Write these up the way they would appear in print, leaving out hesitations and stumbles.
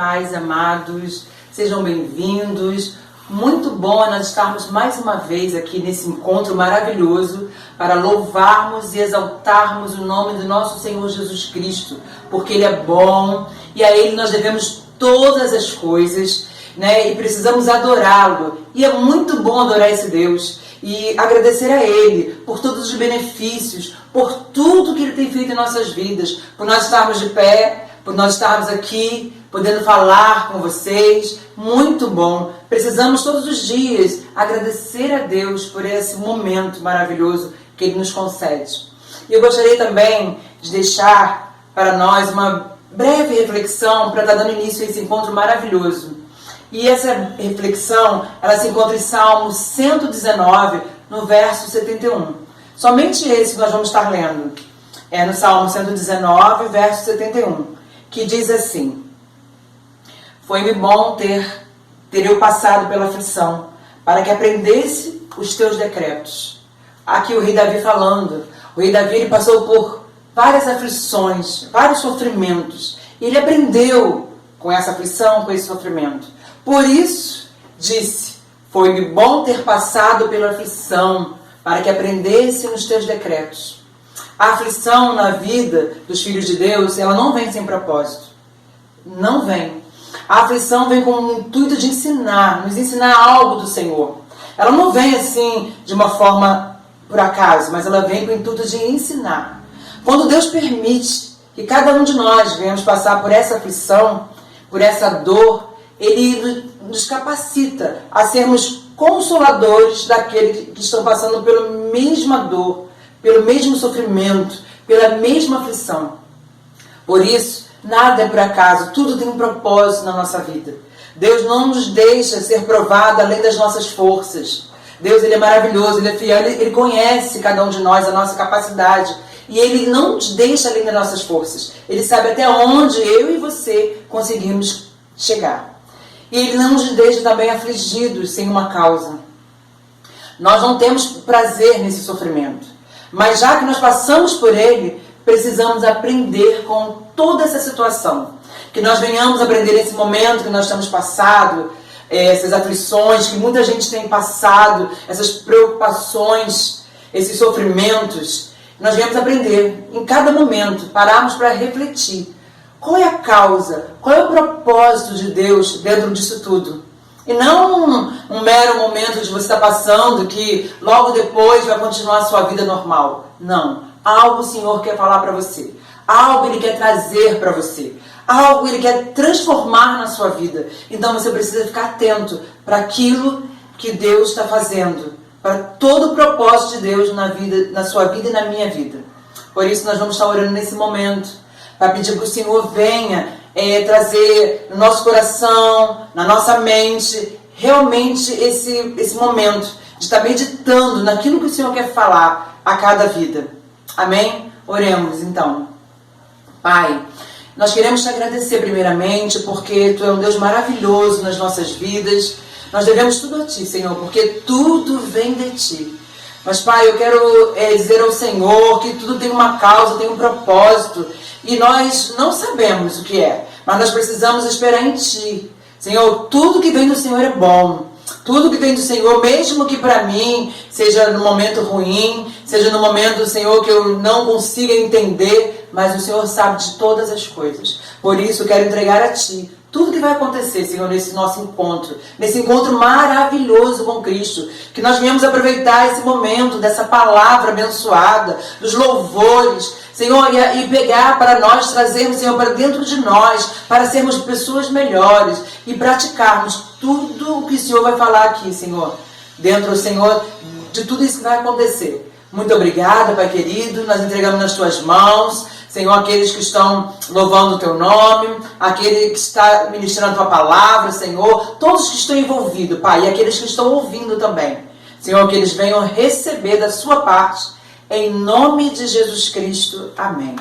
paz, amados. Sejam bem-vindos. Muito bom nós estarmos mais uma vez aqui nesse encontro maravilhoso para louvarmos e exaltarmos o nome do nosso Senhor Jesus Cristo, porque Ele é bom e a Ele nós devemos todas as coisas, né? E precisamos adorá-lo. E é muito bom adorar esse Deus e agradecer a Ele por todos os benefícios, por tudo que Ele tem feito em nossas vidas, por nós estarmos de pé, por nós estarmos aqui, podendo falar com vocês. Muito bom. Precisamos todos os dias agradecer a Deus por esse momento maravilhoso que Ele nos concede. E eu gostaria também de deixar para nós uma breve reflexão para estar dando início a esse encontro maravilhoso. E essa reflexão, ela se encontra em Salmo 119, no verso 71. Somente esse que nós vamos estar lendo. É no Salmo 119, verso 71, que diz assim: Foi-me bom ter eu passado pela aflição, para que aprendesse os teus decretos. Aqui o rei Davi falando. O rei Davi ele passou por várias aflições, vários sofrimentos. E ele aprendeu com essa aflição, com esse sofrimento. Por isso, disse, foi-me bom ter passado pela aflição, para que aprendesse nos teus decretos. A aflição na vida dos filhos de Deus, ela não vem sem propósito. Não vem. A aflição vem com o intuito de ensinar, nos ensinar algo do Senhor. Ela não vem assim de uma forma por acaso, mas ela vem com o intuito de ensinar. Quando Deus permite que cada um de nós venhamos passar por essa aflição, por essa dor, Ele nos capacita a sermos consoladores daqueles que estão passando pela mesma dor, pelo mesmo sofrimento, pela mesma aflição. Por isso, nada é por acaso, tudo tem um propósito na nossa vida. Deus não nos deixa ser provado além das nossas forças. Deus ele é maravilhoso, Ele é fiel, Ele conhece cada um de nós, a nossa capacidade. E Ele não nos deixa além das nossas forças. Ele sabe até onde eu e você conseguimos chegar. E Ele não nos deixa também afligidos sem uma causa. Nós não temos prazer nesse sofrimento. Mas já que nós passamos por ele, precisamos aprender com toda essa situação. Que nós venhamos aprender nesse momento que nós temos passado, essas aflições que muita gente tem passado, essas preocupações, esses sofrimentos. Nós venhamos aprender em cada momento, pararmos para refletir. Qual é a causa? Qual é o propósito de Deus dentro disso tudo? E não um mero momento de você estar passando que logo depois vai continuar a sua vida normal. Não. Algo o Senhor quer falar para você. Algo Ele quer trazer para você. Algo Ele quer transformar na sua vida. Então você precisa ficar atento para aquilo que Deus está fazendo. Para todo o propósito de Deus na sua vida e na minha vida. Por isso nós vamos estar orando nesse momento. Para pedir que o Senhor venha trazer no nosso coração, na nossa mente, realmente esse momento de estar meditando naquilo que o Senhor quer falar a cada vida. Amém? Oremos então. Pai, nós queremos te agradecer primeiramente porque Tu é um Deus maravilhoso nas nossas vidas. Nós devemos tudo a Ti, Senhor, porque tudo vem de Ti. Mas, Pai, eu quero dizer ao Senhor que tudo tem uma causa, tem um propósito. E nós não sabemos o que é, mas nós precisamos esperar em Ti. Senhor, tudo que vem do Senhor é bom. Tudo que vem do Senhor, mesmo que para mim seja no momento ruim, seja no momento, Senhor, que eu não consiga entender, mas o Senhor sabe de todas as coisas. Por isso, eu quero entregar a Ti tudo que vai acontecer, Senhor, nesse nosso encontro, nesse encontro maravilhoso com Cristo, que nós venhamos aproveitar esse momento dessa palavra abençoada, dos louvores, Senhor, e pegar para nós, trazermos, Senhor, para dentro de nós, para sermos pessoas melhores e praticarmos tudo o que o Senhor vai falar aqui, Senhor, dentro, Senhor, de tudo isso que vai acontecer. Muito obrigada, Pai querido, nós entregamos nas Tuas mãos, Senhor, aqueles que estão louvando o Teu nome, aquele que está ministrando a Tua palavra, Senhor, todos que estão envolvidos, Pai, e aqueles que estão ouvindo também. Senhor, que eles venham receber da Sua parte, em nome de Jesus Cristo. Amém.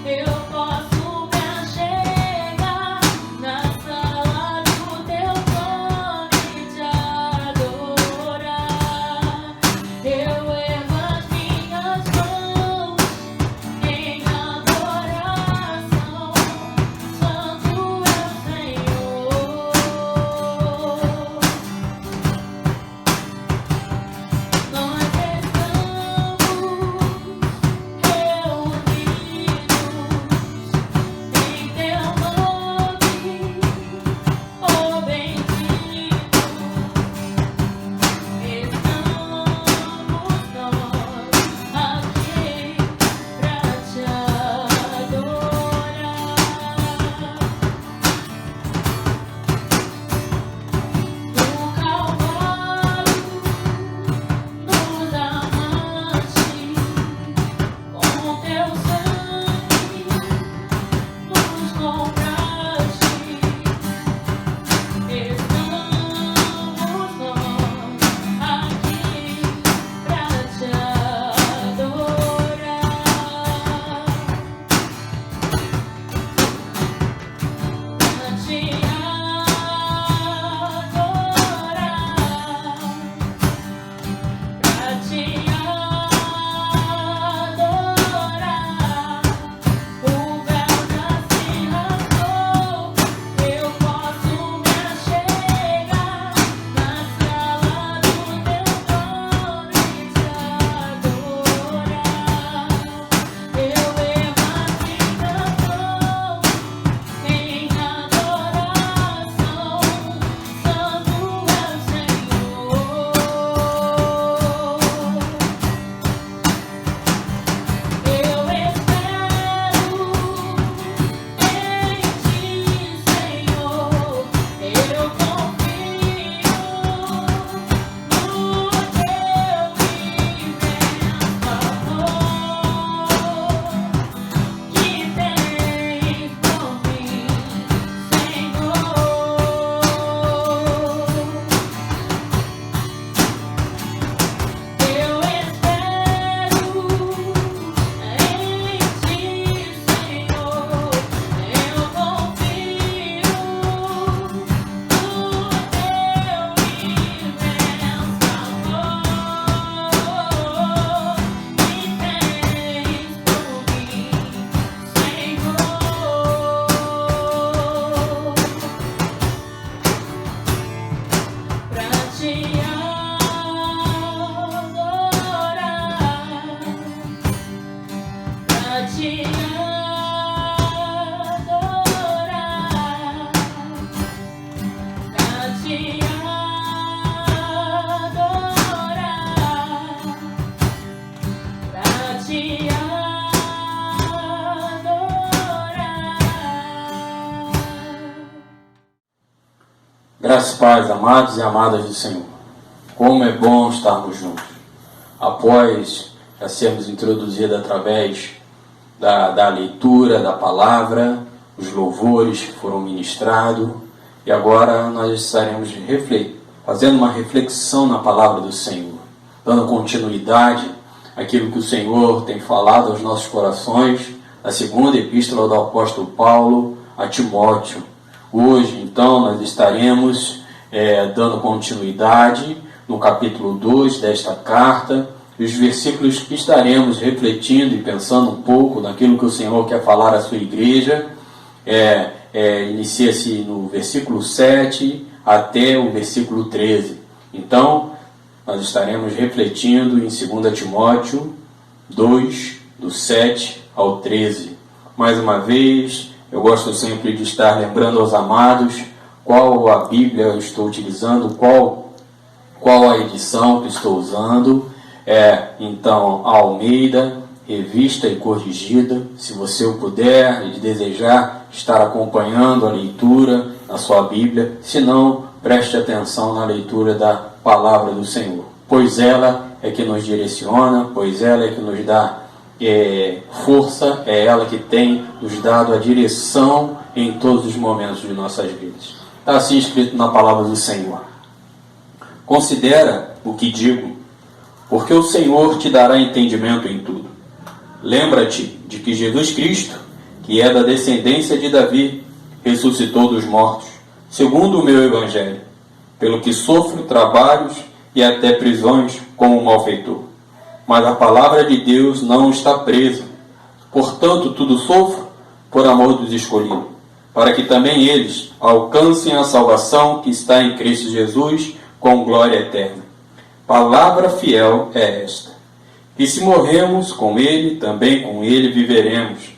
Eu posso me Graças e paz, amados e amadas do Senhor. Como é bom estarmos juntos. Após já sermos introduzidos através da leitura da palavra, os louvores que foram ministrados, e agora nós estaremos fazendo uma reflexão na palavra do Senhor, dando continuidade àquilo que o Senhor tem falado aos nossos corações, na segunda epístola do apóstolo Paulo a Timóteo. Hoje, então, nós estaremos dando continuidade no capítulo 2 desta carta, e os versículos que estaremos refletindo e pensando um pouco naquilo que o Senhor quer falar à sua igreja, inicia-se no versículo 7 até o versículo 13. Então, nós estaremos refletindo em 2 Timóteo 2, do 7 ao 13. Mais uma vez, eu gosto sempre de estar lembrando aos amados qual a Bíblia eu estou utilizando, qual a edição que estou usando. Então, a Almeida, revista e corrigida. Se você o puder e desejar estar acompanhando a leitura na sua Bíblia, se não, preste atenção na leitura da palavra do Senhor, pois ela é que nos direciona, pois ela é que nos dá força, é ela que tem nos dado a direção em todos os momentos de nossas vidas. Está assim escrito na palavra do Senhor: considera o que digo, porque o Senhor te dará entendimento em tudo. Lembra-te de que Jesus Cristo, que é da descendência de Davi, ressuscitou dos mortos, segundo o meu evangelho, pelo que sofro trabalhos e até prisões como um malfeitor. Mas a palavra de Deus não está presa. Portanto, tudo sofro por amor dos escolhidos, para que também eles alcancem a salvação que está em Cristo Jesus com glória eterna. Palavra fiel é esta: que se morremos com Ele, também com Ele viveremos.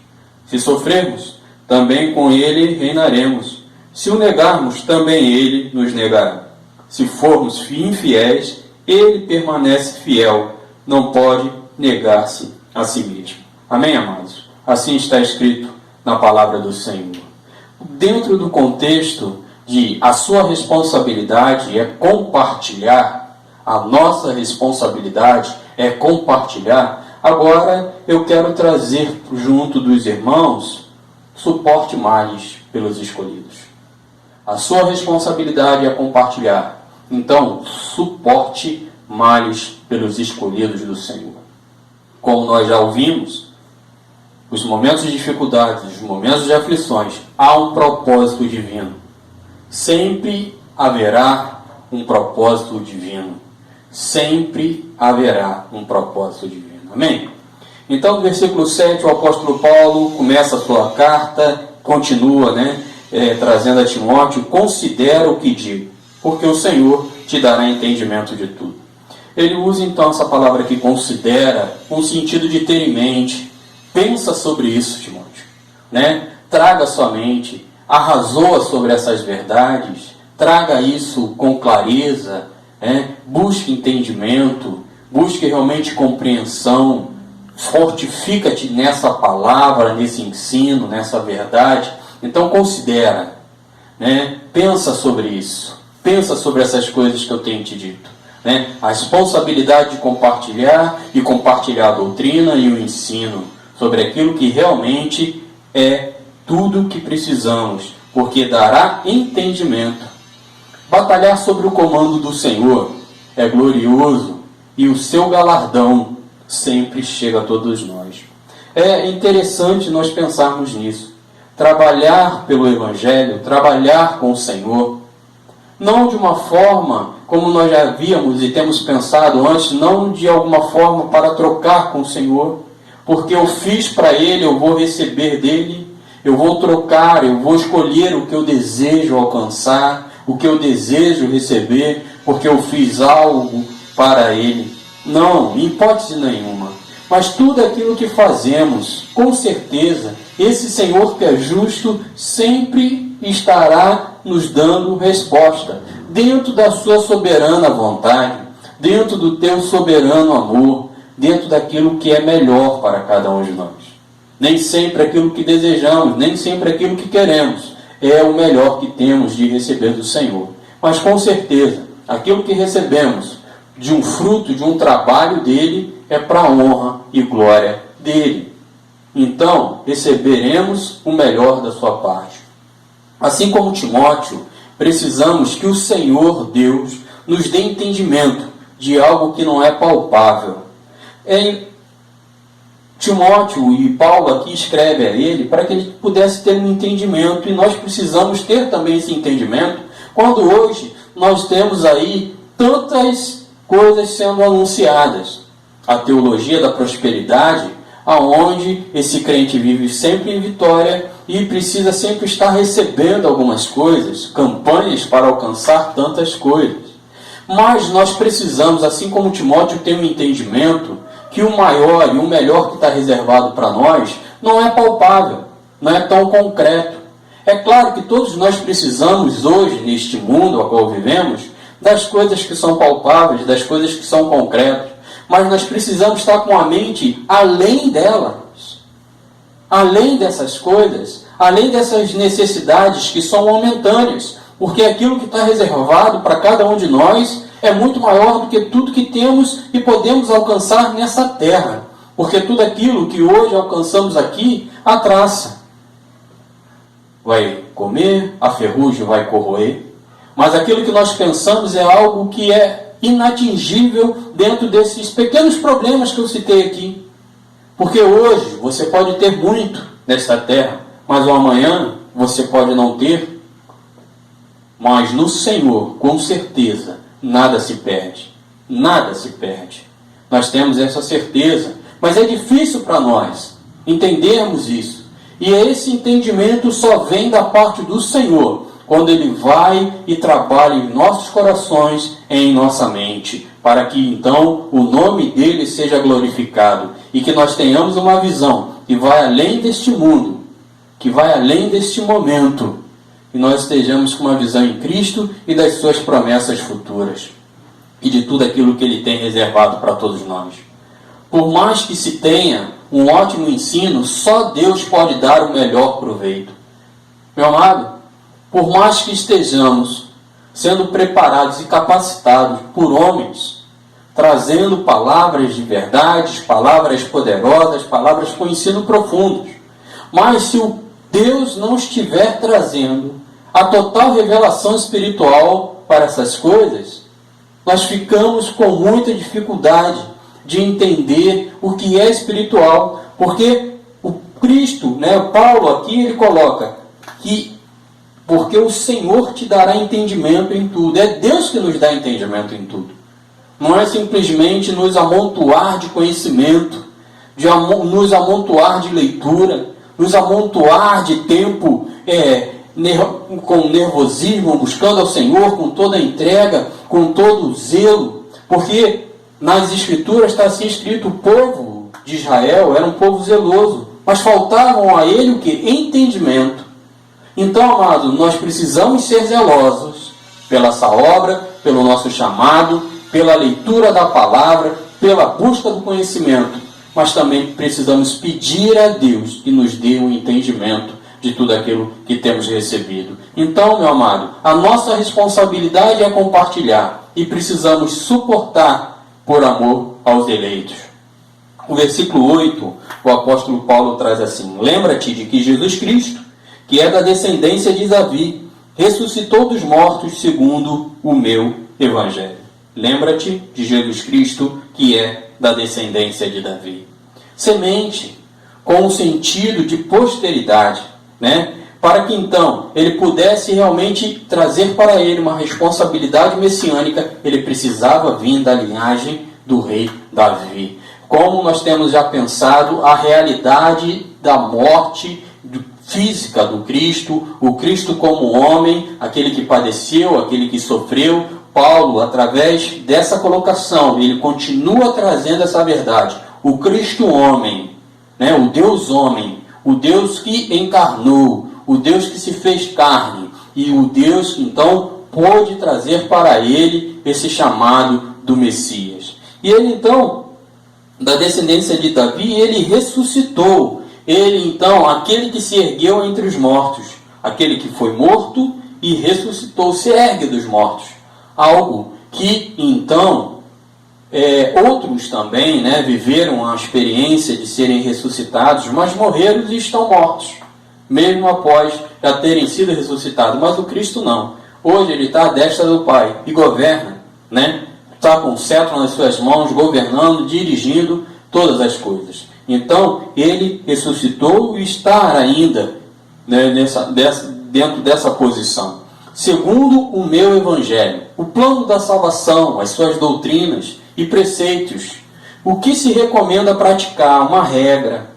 Se sofrermos, também com Ele reinaremos. Se o negarmos, também Ele nos negará. Se formos infiéis, Ele permanece fiel, não pode negar-se a si mesmo. Amém, amados? Assim está escrito na palavra do Senhor. Dentro do contexto de a sua responsabilidade é compartilhar, a nossa responsabilidade é compartilhar, agora eu quero trazer junto dos irmãos suporte males pelos escolhidos. A sua responsabilidade é compartilhar, então suporte males pelos escolhidos do Senhor. Como nós já ouvimos, os momentos de dificuldades, os momentos de aflições, há um propósito divino. Sempre haverá um propósito divino. Sempre haverá um propósito divino. Amém? Então, no versículo 7, o apóstolo Paulo começa a sua carta, continua, trazendo a Timóteo: considera o que digo, porque o Senhor te dará entendimento de tudo. Ele usa então essa palavra que considera, com o sentido de ter em mente. Pensa sobre isso, Timóteo. Traga sua mente, arrazoa sobre essas verdades, traga isso com clareza, busque entendimento, busque realmente compreensão, fortifica-te nessa palavra, nesse ensino, nessa verdade. Então considera, pensa sobre isso, pensa sobre essas coisas que eu tenho te dito. A responsabilidade de compartilhar e compartilhar a doutrina e o ensino sobre aquilo que realmente é tudo o que precisamos, porque dará entendimento. Batalhar sobre o comando do Senhor é glorioso e o seu galardão sempre chega a todos nós. É interessante nós pensarmos nisso. Trabalhar pelo Evangelho, trabalhar com o Senhor, não de uma forma como nós já víamos e temos pensado antes, não de alguma forma para trocar com o Senhor, porque eu fiz para Ele, eu vou receber dEle, eu vou trocar, eu vou escolher o que eu desejo alcançar, o que eu desejo receber, porque eu fiz algo para Ele. Não, em hipótese nenhuma. Mas tudo aquilo que fazemos, com certeza, esse Senhor que é justo sempre estará nos dando resposta, dentro da sua soberana vontade, dentro do teu soberano amor, dentro daquilo que é melhor para cada um de nós. Nem sempre aquilo que desejamos, nem sempre aquilo que queremos é o melhor que temos de receber do Senhor. mas com certeza, aquilo que recebemos de um fruto, de um trabalho dele, é para a honra e glória dele. Então, receberemos o melhor da sua parte. Assim como Timóteo, precisamos que o Senhor Deus nos dê entendimento de algo que não é palpável. Timóteo e Paulo aqui escreve a ele para que ele pudesse ter um entendimento, e nós precisamos ter também esse entendimento quando hoje nós temos aí tantas coisas sendo anunciadas. A teologia da prosperidade, aonde esse crente vive sempre em vitória e precisa sempre estar recebendo algumas coisas, campanhas para alcançar tantas coisas. Mas nós precisamos, assim como Timóteo, ter um entendimento que o maior e o melhor que está reservado para nós não é palpável, não é tão concreto. É claro que todos nós precisamos hoje, neste mundo ao qual vivemos, das coisas que são palpáveis, das coisas que são concretas, mas nós precisamos estar com a mente além delas, além dessas coisas, além dessas necessidades que são momentâneas, porque aquilo que está reservado para cada um de nós é muito maior do que tudo que temos e podemos alcançar nessa terra, porque tudo aquilo que hoje alcançamos aqui, a traça vai comer, a ferrugem vai corroer, mas aquilo que nós pensamos é algo que é inatingível dentro desses pequenos problemas que eu citei aqui. Porque hoje você pode ter muito nesta terra, mas o amanhã você pode não ter. Mas no Senhor, com certeza, nada se perde. Nada se perde. Nós temos essa certeza. Mas é difícil para nós entendermos isso. E esse entendimento só vem da parte do Senhor, quando Ele vai e trabalha em nossos corações, em nossa mente, para que então o nome dEle seja glorificado e que nós tenhamos uma visão que vai além deste mundo, que vai além deste momento, e nós estejamos com uma visão em Cristo e das suas promessas futuras e de tudo aquilo que Ele tem reservado para todos nós. Por mais que se tenha um ótimo ensino, só Deus pode dar o melhor proveito. Meu amado, por mais que estejamos sendo preparados e capacitados por homens, trazendo palavras de verdade, palavras poderosas, palavras com ensino profundos, mas se o Deus não estiver trazendo a total revelação espiritual para essas coisas, nós ficamos com muita dificuldade de entender o que é espiritual, porque o Cristo, Paulo aqui ele coloca que porque o Senhor te dará entendimento em tudo. É Deus que nos dá entendimento em tudo. Não é simplesmente nos amontoar de conhecimento, nos amontoar de leitura, nos amontoar de tempo com nervosismo, buscando ao Senhor com toda a entrega, com todo o zelo. Porque nas Escrituras está assim escrito: o povo de Israel era um povo zeloso, mas faltavam a ele o que? Entendimento. Então, amado, nós precisamos ser zelosos pela essa obra, pelo nosso chamado, pela leitura da palavra, pela busca do conhecimento, mas também precisamos pedir a Deus que nos dê um entendimento de tudo aquilo que temos recebido. Então, meu amado, a nossa responsabilidade é compartilhar e precisamos suportar por amor aos eleitos. O versículo 8, o apóstolo Paulo traz assim: lembra-te de que Jesus Cristo, que é da descendência de Davi, ressuscitou dos mortos segundo o meu evangelho. Lembra-te de Jesus Cristo, que é da descendência de Davi. Semente, com o sentido de posteridade, para que então ele pudesse realmente trazer para ele uma responsabilidade messiânica, ele precisava vir da linhagem do rei Davi. Como nós temos já pensado, a realidade da morte física do Cristo, o Cristo como homem, aquele que padeceu, aquele que sofreu. Paulo, através dessa colocação, ele continua trazendo essa verdade. O Cristo homem, o Deus homem, o Deus que encarnou, o Deus que se fez carne, e o Deus que então pôde trazer para ele esse chamado do Messias. E ele então, da descendência de Davi, ele ressuscitou. Ele, então, aquele que se ergueu entre os mortos, aquele que foi morto e ressuscitou, se ergue dos mortos. Algo que, então, outros também, né, viveram a experiência de serem ressuscitados, mas morreram e estão mortos, mesmo após já terem sido ressuscitados. Mas o Cristo não. Hoje ele está à destra do Pai e governa, né? Está com o cetro nas suas mãos, governando, dirigindo todas as coisas. Então, ele ressuscitou e está ainda, né, dentro dessa posição. Segundo o meu Evangelho, o plano da salvação, as suas doutrinas e preceitos, o que se recomenda praticar, uma regra.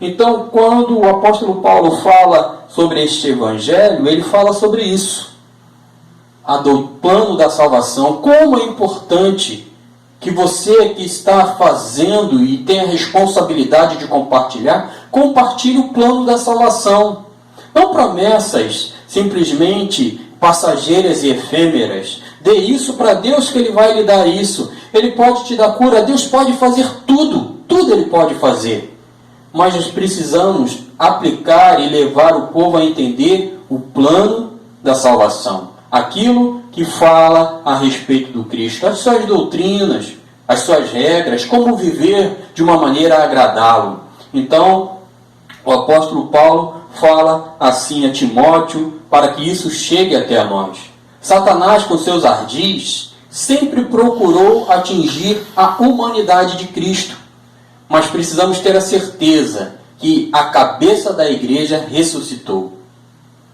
Então, quando o apóstolo Paulo fala sobre este Evangelho, ele fala sobre isso. O plano da salvação, como é importante que você que está fazendo e tem a responsabilidade de compartilhar, compartilhe o plano da salvação. Não promessas simplesmente passageiras e efêmeras. Dê isso para Deus que Ele vai lhe dar isso. Ele pode te dar cura. Deus pode fazer tudo. Tudo Ele pode fazer. Mas nós precisamos aplicar e levar o povo a entender o plano da salvação. Aquilo que fala a respeito do Cristo, as suas doutrinas, as suas regras, como viver de uma maneira a agradá-lo. Então, o apóstolo Paulo fala assim a Timóteo para que isso chegue até a nós. Satanás, com seus ardis, sempre procurou atingir a humanidade de Cristo. Mas precisamos ter a certeza que a cabeça da igreja ressuscitou.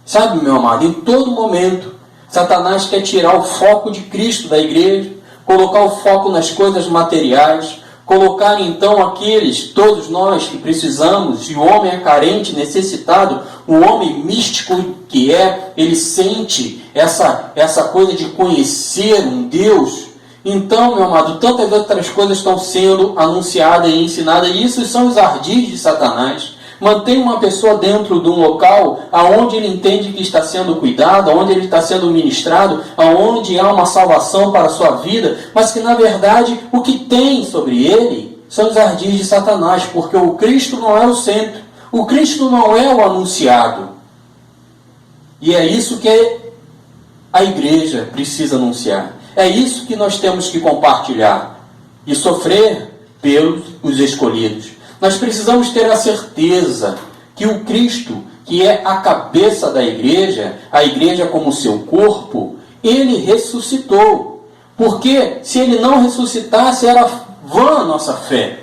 Sabe, meu amado, em todo momento, Satanás quer tirar o foco de Cristo da igreja, colocar o foco nas coisas materiais, colocar então aqueles, todos nós que precisamos, e o homem é carente, necessitado, o homem místico que ele sente essa coisa de conhecer um Deus. Então, meu amado, tantas outras coisas estão sendo anunciadas e ensinadas, e isso são os ardis de Satanás. Mantém uma pessoa dentro de um local aonde ele entende que está sendo cuidado, aonde ele está sendo ministrado, aonde há uma salvação para a sua vida, mas que na verdade o que tem sobre ele são os ardis de Satanás, porque o Cristo não é o centro, o Cristo não é o anunciado. E é isso que a igreja precisa anunciar. É isso que nós temos que compartilhar e sofrer pelos escolhidos. Nós precisamos ter a certeza que o Cristo, que é a cabeça da igreja, a igreja como seu corpo, ele ressuscitou. Porque se ele não ressuscitasse, era vã a nossa fé.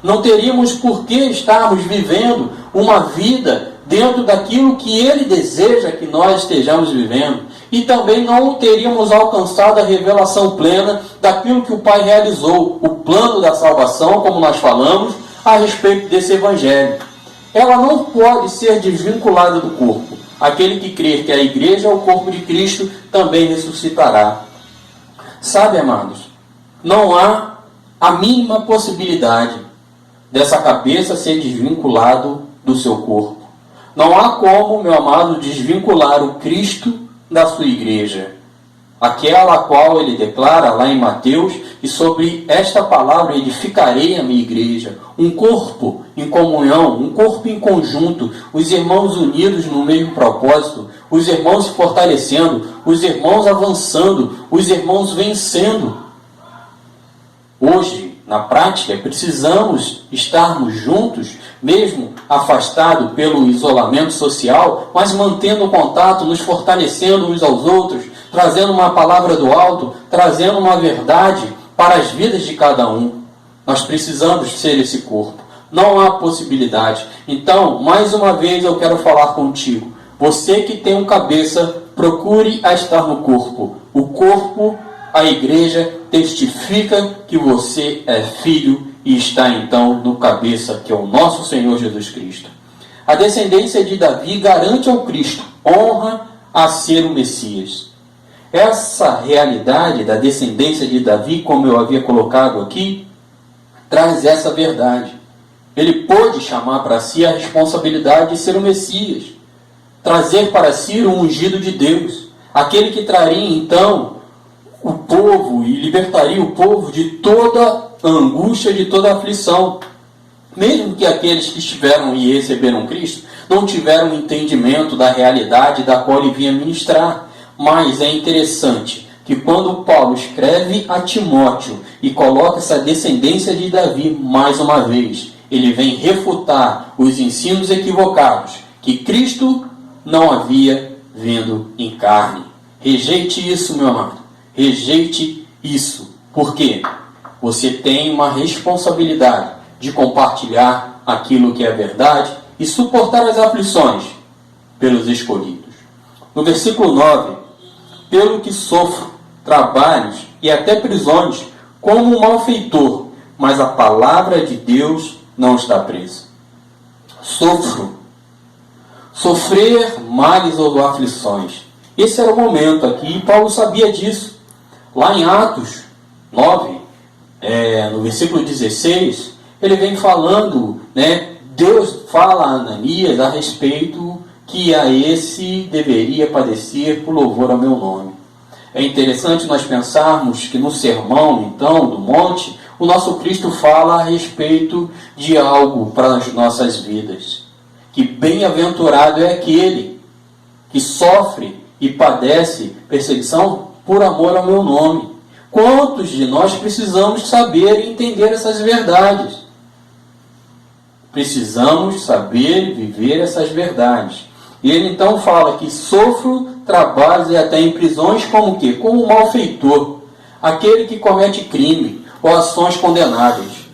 Não teríamos por que estarmos vivendo uma vida dentro daquilo que ele deseja que nós estejamos vivendo. E também não teríamos alcançado a revelação plena daquilo que o Pai realizou, o plano da salvação, como nós falamos, a respeito desse Evangelho. Ela não pode ser desvinculada do corpo. Aquele que crer que a igreja é o corpo de Cristo também ressuscitará. Sabe, amados, não há a mínima possibilidade dessa cabeça ser desvinculado do seu corpo. Não há como, meu amado, desvincular o Cristo da sua igreja. Aquela a qual ele declara lá em Mateus, e sobre esta palavra edificarei a minha igreja, um corpo em comunhão, um corpo em conjunto, os irmãos unidos no mesmo propósito, os irmãos se fortalecendo, os irmãos avançando, os irmãos vencendo. Hoje, na prática, precisamos estarmos juntos, mesmo afastados pelo isolamento social, mas mantendo contato, nos fortalecendo uns aos outros, trazendo uma palavra do alto, trazendo uma verdade para as vidas de cada um. Nós precisamos ser esse corpo. Não há possibilidade. Então, mais uma vez eu quero falar contigo. Você que tem um cabeça, procure a estar no corpo. O corpo, a igreja, testifica que você é filho e está então no cabeça, que é o nosso Senhor Jesus Cristo. A descendência de Davi garante ao Cristo honra a ser o Messias. Essa realidade da descendência de Davi, como eu havia colocado aqui, traz essa verdade. Ele pôde chamar para si a responsabilidade de ser o Messias, trazer para si o ungido de Deus, aquele que traria então o povo e libertaria o povo de toda angústia, de toda aflição. Mesmo que aqueles que estiveram e receberam Cristo não tiveram entendimento da realidade da qual ele vinha ministrar. Mas é interessante que quando Paulo escreve a Timóteo e coloca essa descendência de Davi mais uma vez, ele vem refutar os ensinos equivocados, que Cristo não havia vindo em carne. Rejeite isso, meu amado. Rejeite isso. Por quê? Você tem uma responsabilidade de compartilhar aquilo que é verdade e suportar as aflições pelos escolhidos. No versículo 9, pelo que sofro trabalhos e até prisões como um malfeitor, mas a palavra de Deus não está presa. Sofrer males ou aflições. Esse era o momento aqui, e Paulo sabia disso. Lá em Atos 9, no versículo 16, ele vem falando, Deus fala a Ananias a respeito que a esse deveria padecer por louvor ao meu nome. É interessante nós pensarmos que no sermão, então, do monte, o nosso Cristo fala a respeito de algo para as nossas vidas. Que bem-aventurado é aquele que sofre e padece perseguição por amor ao meu nome. Quantos de nós precisamos saber e entender essas verdades? Precisamos saber e viver essas verdades. E ele então fala que sofro trabalhos e até em prisões como o quê? Como um malfeitor, aquele que comete crime ou ações condenáveis.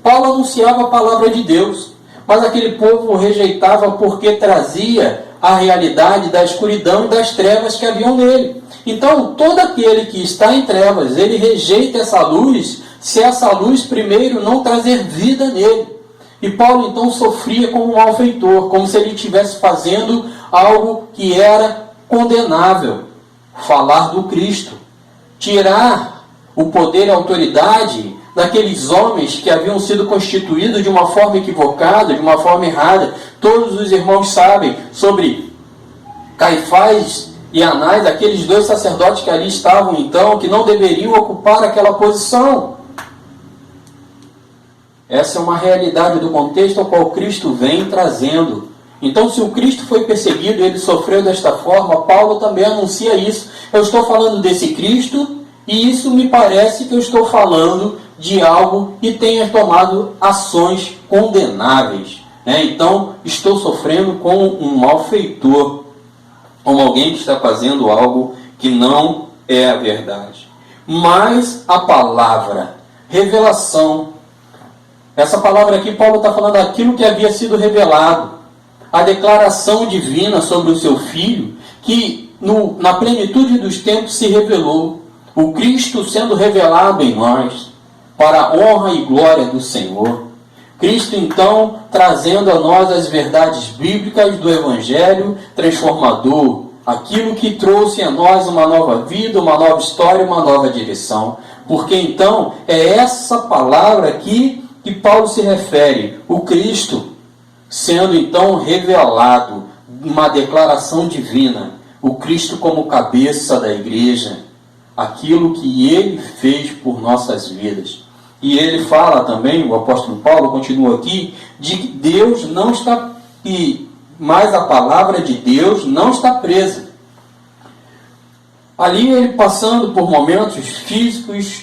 Paulo anunciava a palavra de Deus, mas aquele povo o rejeitava porque trazia a realidade da escuridão e das trevas que haviam nele. Então, todo aquele que está em trevas, ele rejeita essa luz, se essa luz primeiro não trazer vida nele. E Paulo então sofria como um malfeitor, como se ele estivesse fazendo algo que era condenável. Falar do Cristo, tirar o poder e a autoridade daqueles homens que haviam sido constituídos de uma forma equivocada, de uma forma errada. Todos os irmãos sabem sobre Caifás e Anás, aqueles dois sacerdotes que ali estavam então, que não deveriam ocupar aquela posição. Essa é uma realidade do contexto ao qual Cristo vem trazendo. Então, se o Cristo foi perseguido e ele sofreu desta forma, Paulo também anuncia isso. Eu estou falando desse Cristo e isso me parece que eu estou falando de algo que tenha tomado ações condenáveis. Então, estou sofrendo como um malfeitor, como alguém que está fazendo algo que não é a verdade. Mas a palavra, revelação, essa palavra aqui, Paulo está falando daquilo que havia sido revelado. A declaração divina sobre o seu Filho, que na plenitude dos tempos se revelou. O Cristo sendo revelado em nós, para a honra e glória do Senhor. Cristo, então, trazendo a nós as verdades bíblicas do Evangelho transformador. Aquilo que trouxe a nós uma nova vida, uma nova história, uma nova direção. Porque, então, é essa palavra aqui que Paulo se refere, o Cristo sendo então revelado, uma declaração divina, o Cristo como cabeça da igreja, aquilo que ele fez por nossas vidas. E ele fala também, o apóstolo Paulo continua aqui, de que Deus não está, mas a palavra de Deus não está presa. Ali ele passando por momentos físicos,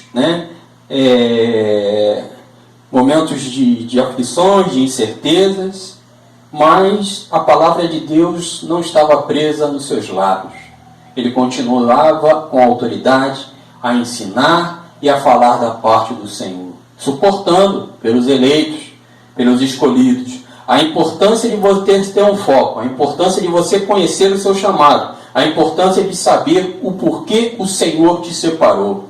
momentos de aflições, de incertezas, mas a palavra de Deus não estava presa nos seus lábios. Ele continuava com autoridade a ensinar e a falar da parte do Senhor, suportando pelos eleitos, pelos escolhidos, a importância de você ter um foco, a importância de você conhecer o seu chamado, a importância de saber o porquê o Senhor te separou.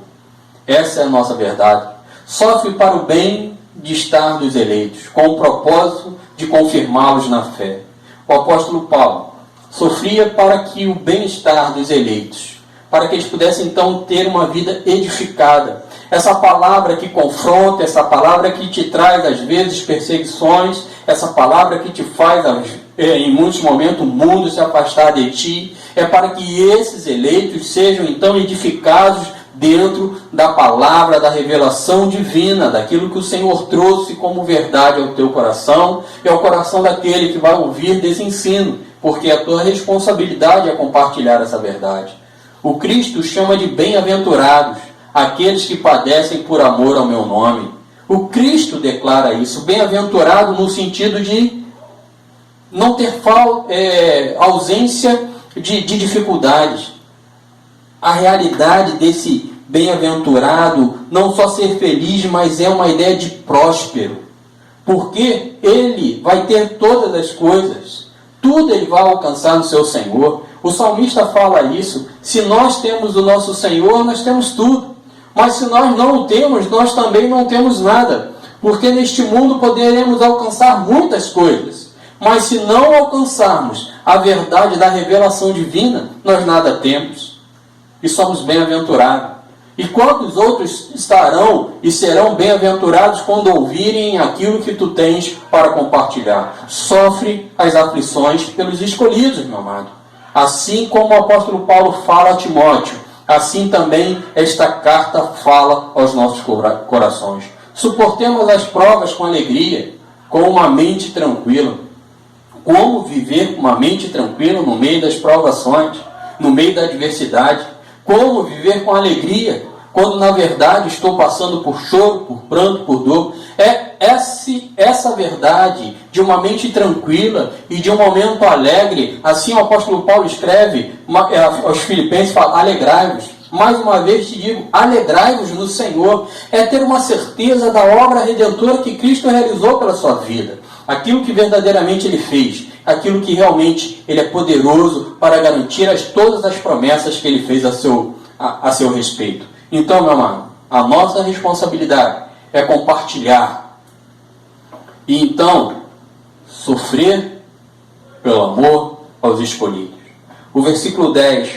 Essa é a nossa verdade. Sofre para o bem de estar dos eleitos, com o propósito de confirmá-los na fé. O apóstolo Paulo sofria para que o bem-estar dos eleitos, para que eles pudessem então ter uma vida edificada. Essa palavra que confronta, essa palavra que te traz às vezes perseguições, essa palavra que te faz em muitos momentos o mundo se afastar de ti, é para que esses eleitos sejam então edificados dentro da palavra, da revelação divina, daquilo que o Senhor trouxe como verdade ao teu coração e ao coração daquele que vai ouvir desse ensino, porque a tua responsabilidade é compartilhar essa verdade. O Cristo chama de bem-aventurados aqueles que padecem por amor ao meu nome. O Cristo declara isso, bem-aventurado no sentido de não ter ausência de dificuldades. A realidade desse bem-aventurado não só ser feliz, mas é uma ideia de próspero, porque ele vai ter todas as coisas, tudo ele vai alcançar no seu Senhor. O salmista fala isso: se nós temos o nosso Senhor, nós temos tudo, mas se nós não o temos, nós também não temos nada, porque neste mundo poderemos alcançar muitas coisas, mas se não alcançarmos a verdade da revelação divina, nós nada temos. E somos bem-aventurados. E quantos outros estarão e serão bem-aventurados quando ouvirem aquilo que tu tens para compartilhar? Sofre as aflições pelos escolhidos, meu amado. Assim como o apóstolo Paulo fala a Timóteo, assim também esta carta fala aos nossos corações. Suportemos as provas com alegria, com uma mente tranquila. Como viver com uma mente tranquila no meio das provações, no meio da adversidade? Como viver com alegria, quando na verdade estou passando por choro, por pranto, por dor? É essa verdade de uma mente tranquila e de um momento alegre. Assim o apóstolo Paulo escreve aos Filipenses, fala: alegrai-vos. Mais uma vez te digo, alegrai-vos no Senhor. É ter uma certeza da obra redentora que Cristo realizou pela sua vida. Aquilo que verdadeiramente Ele fez, aquilo que realmente Ele é poderoso para garantir todas as promessas que Ele fez a seu respeito. Então, meu amado, a nossa responsabilidade é compartilhar. E então, sofrer pelo amor aos escolhidos. O versículo 10,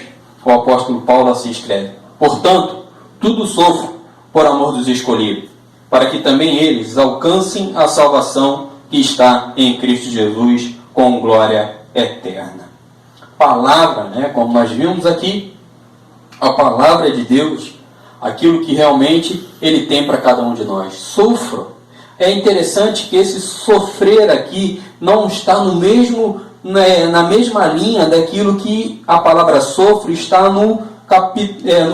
o apóstolo Paulo assim escreve: portanto, tudo sofro por amor dos escolhidos, para que também eles alcancem a salvação que está em Cristo Jesus, com glória eterna. Palavra, como nós vimos aqui, a palavra de Deus, aquilo que realmente Ele tem para cada um de nós. Sofro. É interessante que esse sofrer aqui não está na mesma linha daquilo que a palavra sofro está no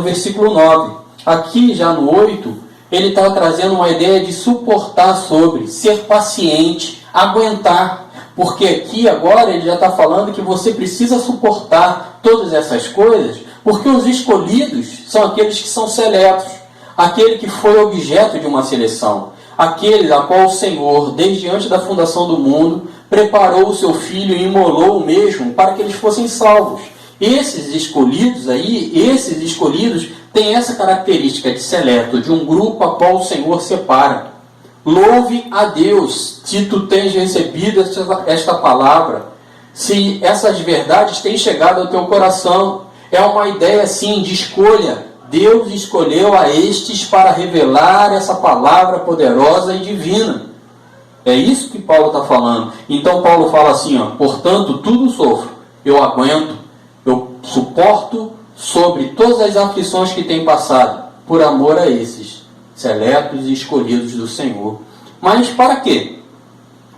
versículo 9. Aqui, já no 8, ele está trazendo uma ideia de suportar sobre, ser paciente, aguentar. Porque aqui agora ele já está falando que você precisa suportar todas essas coisas, porque os escolhidos são aqueles que são seletos, aquele que foi objeto de uma seleção, aquele a qual o Senhor, desde antes da fundação do mundo, preparou o seu Filho e imolou o mesmo para que eles fossem salvos. Esses escolhidos têm essa característica de seleto, de um grupo a qual o Senhor separa. Louve a Deus se tu tens recebido esta palavra, se essas verdades têm chegado ao teu coração. É uma ideia assim de escolha. Deus escolheu a estes para revelar essa palavra poderosa e divina. É isso que Paulo está falando. Então Paulo fala assim, portanto, tudo sofro, eu aguento, eu suporto sobre todas as aflições que tem passado, por amor a esses seletos e escolhidos do Senhor. Mas para quê?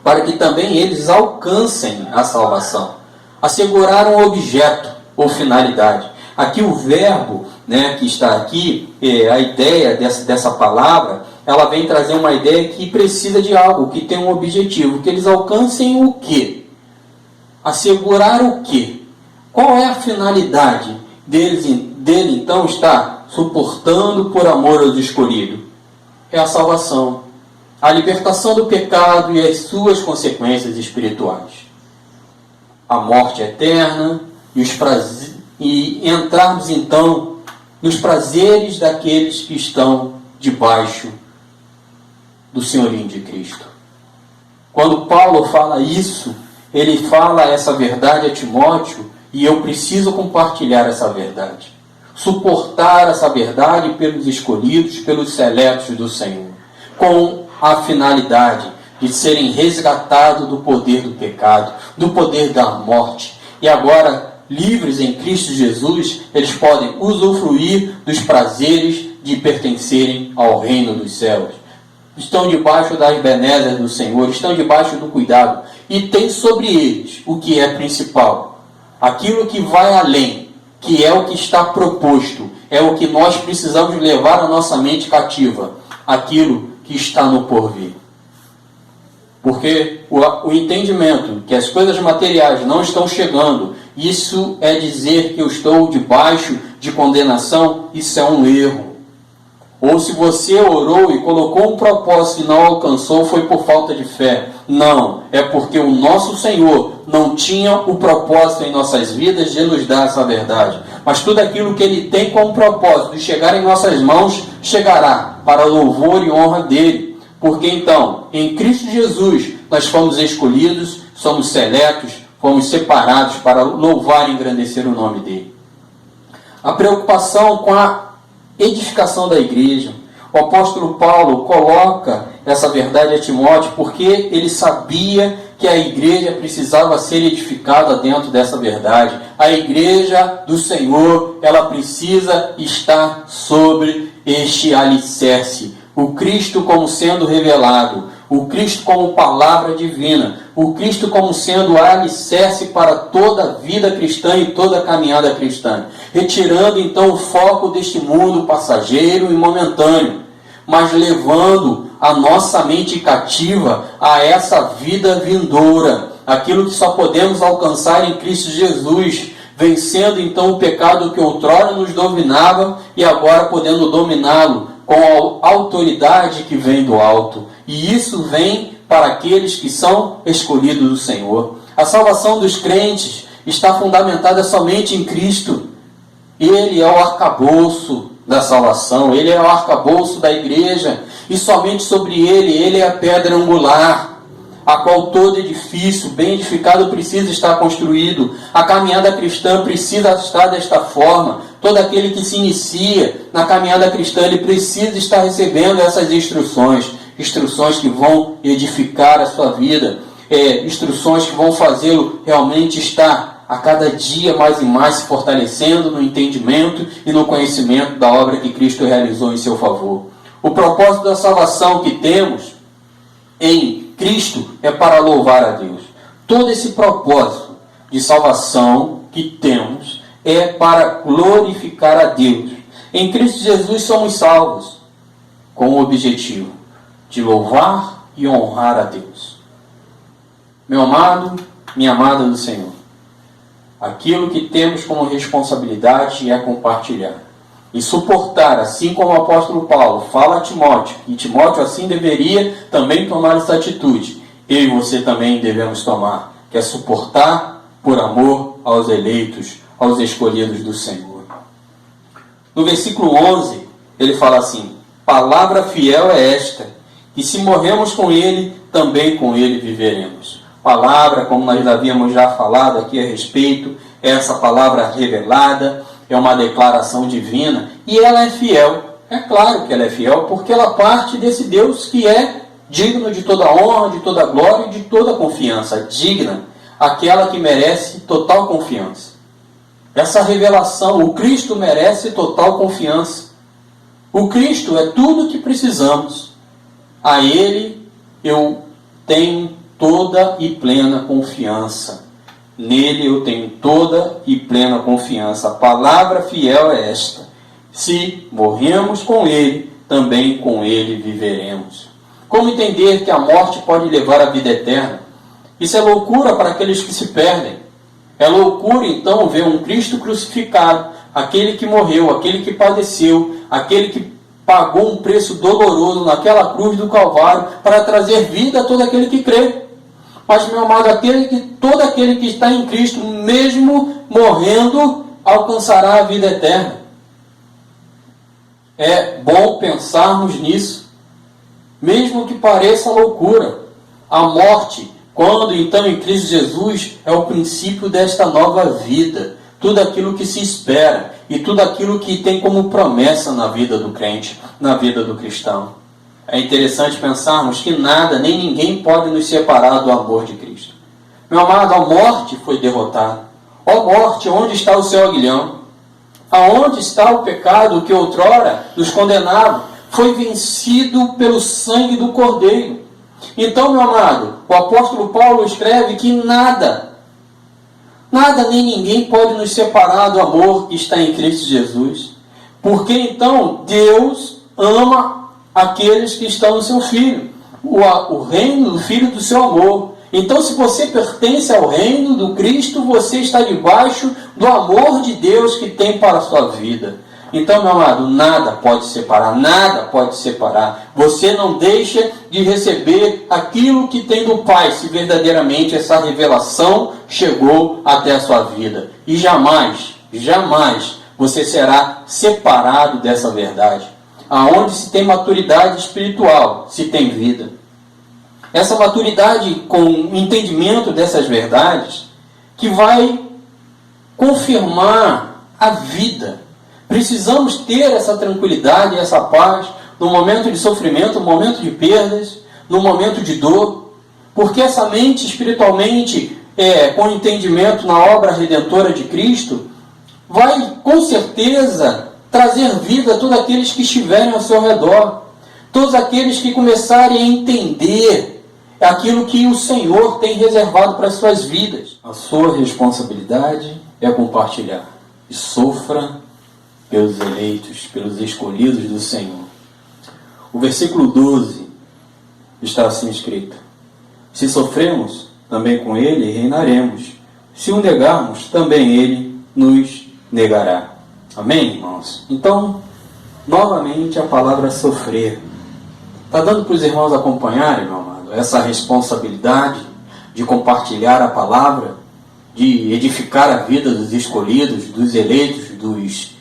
Para que também eles alcancem a salvação. Assegurar um objeto ou finalidade. Aqui o verbo, que está aqui, a ideia dessa palavra, ela vem trazer uma ideia que precisa de algo, que tem um objetivo, que eles alcancem o quê? Assegurar o quê? Qual é a finalidade dele então estar suportando por amor aos escolhidos? É a salvação, a libertação do pecado e as suas consequências espirituais, a morte eterna e entrarmos então nos prazeres daqueles que estão debaixo do senhorio de Cristo. Quando Paulo fala isso, ele fala essa verdade a Timóteo, e eu preciso compartilhar essa verdade. Suportar essa verdade pelos escolhidos, pelos seletos do Senhor, com a finalidade de serem resgatados do poder do pecado, do poder da morte, e agora livres em Cristo Jesus, eles podem usufruir dos prazeres de pertencerem ao reino dos céus. Estão debaixo das benesses do Senhor, estão debaixo do cuidado, e tem sobre eles o que é principal, aquilo que vai além, que é o que está proposto, é o que nós precisamos levar a nossa mente cativa, aquilo que está no porvir. Porque o entendimento que as coisas materiais não estão chegando, isso é dizer que eu estou debaixo de condenação, isso é um erro. Ou se você orou e colocou um propósito e não alcançou, foi por falta de fé. Não, é porque o nosso Senhor não tinha o propósito em nossas vidas de nos dar essa verdade. Mas tudo aquilo que Ele tem como propósito de chegar em nossas mãos, chegará para louvor e honra dEle. Porque então, em Cristo Jesus, nós fomos escolhidos, somos seletos, fomos separados para louvar e engrandecer o nome dEle. A preocupação com a edificação da igreja. O apóstolo Paulo coloca essa verdade a Timóteo porque ele sabia que a igreja precisava ser edificada dentro dessa verdade. A igreja do Senhor, ela precisa estar sobre este alicerce. O Cristo como sendo revelado, o Cristo como palavra divina, o Cristo como sendo alicerce para toda a vida cristã e toda a caminhada cristã. Retirando então o foco deste mundo passageiro e momentâneo, mas levando a nossa mente cativa a essa vida vindoura, aquilo que só podemos alcançar em Cristo Jesus, vencendo então o pecado que outrora nos dominava e agora podendo dominá-lo com a autoridade que vem do alto. E isso vem para aqueles que são escolhidos do Senhor. A salvação dos crentes está fundamentada somente em Cristo. Ele é o arcabouço da salvação, Ele é o arcabouço da igreja, e somente sobre Ele é a pedra angular, a qual todo edifício bem edificado precisa estar construído. A caminhada cristã precisa estar desta forma. Todo aquele que se inicia na caminhada cristã, ele precisa estar recebendo essas instruções que vão edificar a sua vida, instruções que vão fazê-lo realmente estar a cada dia mais e mais se fortalecendo no entendimento e no conhecimento da obra que Cristo realizou em seu favor. O propósito da salvação que temos em Cristo é para louvar a Deus. Todo esse propósito de salvação que temos é para glorificar a Deus. Em Cristo Jesus somos salvos com o objetivo de louvar e honrar a Deus. Meu amado, minha amada do Senhor, aquilo que temos como responsabilidade é compartilhar e suportar, assim como o apóstolo Paulo fala a Timóteo, e Timóteo assim deveria também tomar essa atitude. Eu e você também devemos tomar, que é suportar por amor aos eleitos, aos escolhidos do Senhor. No versículo 11, ele fala assim: palavra fiel é esta, que se morremos com ele, também com ele viveremos. Palavra, como nós havíamos já falado aqui a respeito, é essa palavra revelada, é uma declaração divina, e ela é fiel. É claro que ela é fiel, porque ela parte desse Deus que é digno de toda honra, de toda glória e de toda confiança. Digna, aquela que merece total confiança. Essa revelação, o Cristo merece total confiança. O Cristo é tudo o que precisamos. A Ele eu tenho toda e plena confiança. Nele eu tenho toda e plena confiança. A palavra fiel é esta: se morremos com Ele, também com Ele viveremos. Como entender que a morte pode levar à vida eterna? Isso é loucura para aqueles que se perdem. É loucura então ver um Cristo crucificado, aquele que morreu, aquele que padeceu, aquele que pagou um preço doloroso naquela cruz do Calvário para trazer vida a todo aquele que crê. Mas, meu amado, todo aquele que está em Cristo, mesmo morrendo, alcançará a vida eterna. É bom pensarmos nisso, mesmo que pareça loucura. A morte, quando então em Cristo Jesus, é o princípio desta nova vida. Tudo aquilo que se espera e tudo aquilo que tem como promessa na vida do crente, na vida do cristão. É interessante pensarmos que nada, nem ninguém pode nos separar do amor de Cristo. Meu amado, a morte foi derrotada. Ó morte, onde está o seu aguilhão? Aonde está o pecado que outrora nos condenava? Foi vencido pelo sangue do Cordeiro. Então, meu amado, o apóstolo Paulo escreve que nada nem ninguém pode nos separar do amor que está em Cristo Jesus. Porque então Deus ama aqueles que estão no seu Filho. O reino do Filho do seu amor. Então, se você pertence ao reino do Cristo, você está debaixo do amor de Deus que tem para a sua vida. Então, meu amado, nada pode separar, nada pode separar. Você não deixa de receber aquilo que tem do Pai, se verdadeiramente essa revelação chegou até a sua vida. E jamais você será separado dessa verdade. Aonde se tem maturidade espiritual, se tem vida. Essa maturidade com o entendimento dessas verdades, que vai confirmar a vida. Precisamos ter essa tranquilidade, essa paz, no momento de sofrimento, no momento de perdas, no momento de dor, porque essa mente espiritualmente, com entendimento na obra redentora de Cristo, vai com certeza trazer vida a todos aqueles que estiverem ao seu redor, todos aqueles que começarem a entender aquilo que o Senhor tem reservado para as suas vidas. A sua responsabilidade é compartilhar. E sofra pelos eleitos, pelos escolhidos do Senhor. O versículo 12 está assim escrito: se sofremos, também com ele reinaremos. Se o negarmos, também ele nos negará. Amém, irmãos? Então, novamente a palavra sofrer. Está dando para os irmãos acompanharem, meu amado, essa responsabilidade de compartilhar a palavra, de edificar a vida dos escolhidos, dos eleitos, dos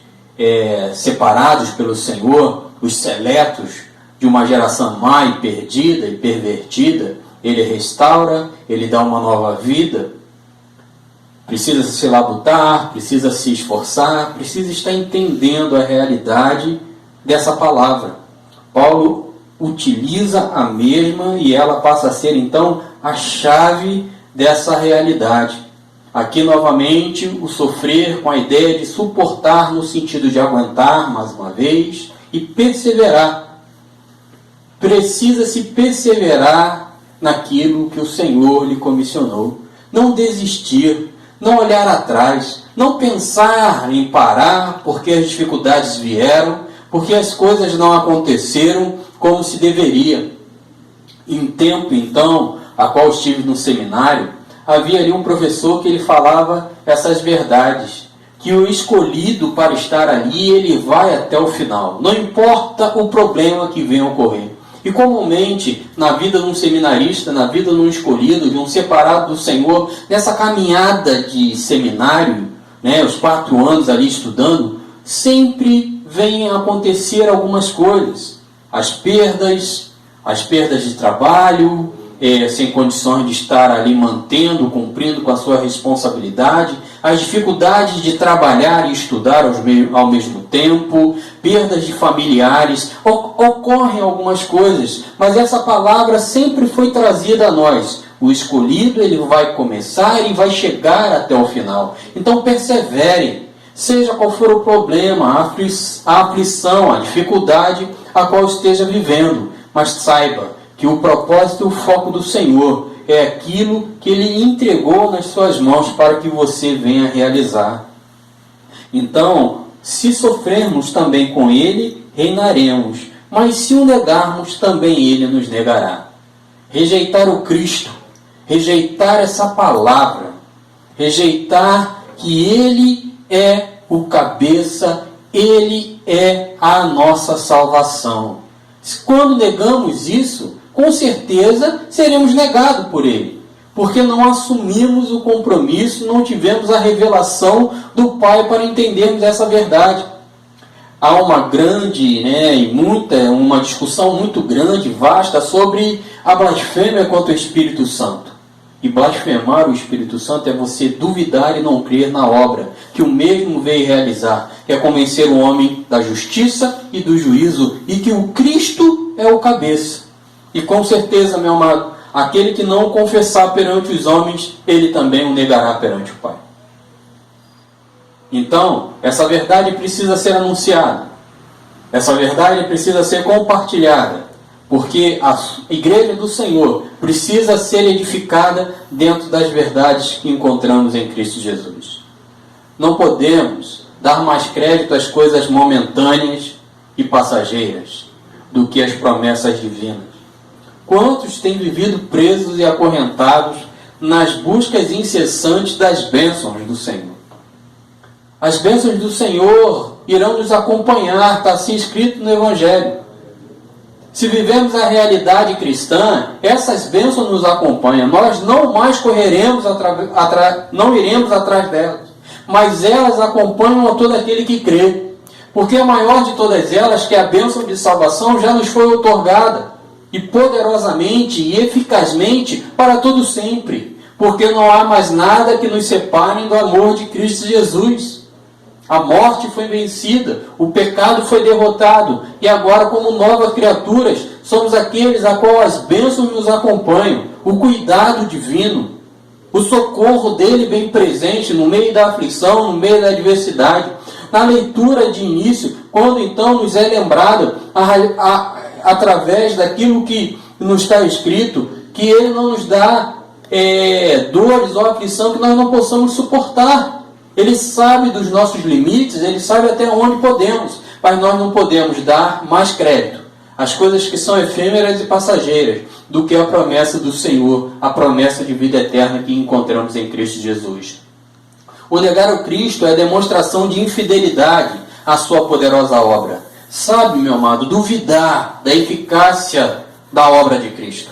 separados pelo Senhor, os seletos de uma geração má e perdida e pervertida. Ele restaura, ele dá uma nova vida. Precisa se labutar, precisa se esforçar, precisa estar entendendo a realidade dessa palavra. Paulo utiliza a mesma e ela passa a ser então a chave dessa realidade. Aqui novamente o sofrer com a ideia de suportar no sentido de aguentar mais uma vez e perseverar. Precisa-se perseverar naquilo que o Senhor lhe comissionou. Não desistir, não olhar atrás, não pensar em parar porque as dificuldades vieram, porque as coisas não aconteceram como se deveria. Em tempo então, a qual estive no seminário, havia ali um professor que ele falava essas verdades, que o escolhido para estar ali, ele vai até o final, não importa o problema que venha ocorrer. E comumente, na vida de um seminarista, na vida de um escolhido, de um separado do Senhor, nessa caminhada de seminário, os 4 anos ali estudando, sempre vêm a acontecer algumas coisas. As perdas de trabalho, sem condições de estar ali mantendo, cumprindo com a sua responsabilidade, as dificuldades de trabalhar e estudar ao mesmo tempo, perdas de familiares, ocorrem algumas coisas, mas essa palavra sempre foi trazida a nós. O escolhido, ele vai começar e vai chegar até o final. Então persevere, seja qual for o problema, a aflição, a dificuldade a qual esteja vivendo, mas saiba que o propósito e o foco do Senhor é aquilo que Ele entregou nas suas mãos para que você venha realizar. Então, se sofrermos também com Ele, reinaremos. Mas se o negarmos, também Ele nos negará. Rejeitar o Cristo, rejeitar essa palavra, rejeitar que Ele é o cabeça, Ele é a nossa salvação. Quando negamos isso, com certeza seremos negados por Ele, porque não assumimos o compromisso, não tivemos a revelação do Pai para entendermos essa verdade. Há uma grande, uma discussão muito grande, vasta, sobre a blasfêmia contra o Espírito Santo. E blasfemar o Espírito Santo é você duvidar e não crer na obra que o mesmo veio realizar, que é convencer o homem da justiça e do juízo, e que o Cristo é o cabeça. E com certeza, meu amado, aquele que não confessar perante os homens, ele também o negará perante o Pai. Então, essa verdade precisa ser anunciada. Essa verdade precisa ser compartilhada. Porque a igreja do Senhor precisa ser edificada dentro das verdades que encontramos em Cristo Jesus. Não podemos dar mais crédito às coisas momentâneas e passageiras do que às promessas divinas. Quantos têm vivido presos e acorrentados nas buscas incessantes das bênçãos do Senhor? As bênçãos do Senhor irão nos acompanhar, está assim escrito no Evangelho. Se vivemos a realidade cristã, essas bênçãos nos acompanham. Nós não mais correremos, não iremos atrás delas, mas elas acompanham a todo aquele que crê. Porque a maior de todas elas, que é a bênção de salvação, já nos foi outorgada, e poderosamente e eficazmente para todo sempre, porque não há mais nada que nos separe do amor de Cristo Jesus. A morte foi vencida, o pecado foi derrotado, e agora, como novas criaturas, somos aqueles a qual as bênçãos nos acompanham, o cuidado divino, o socorro dele bem presente no meio da aflição, no meio da adversidade. Na leitura de início, quando então nos é lembrado, através daquilo que nos está escrito, que ele não nos dá dores ou aflição que nós não possamos suportar. Ele sabe dos nossos limites, ele sabe até onde podemos, mas nós não podemos dar mais crédito às coisas que são efêmeras e passageiras do que a promessa do Senhor, a promessa de vida eterna que encontramos em Cristo Jesus. O negar o Cristo é demonstração de infidelidade à sua poderosa obra. Sabe, meu amado, duvidar da eficácia da obra de Cristo.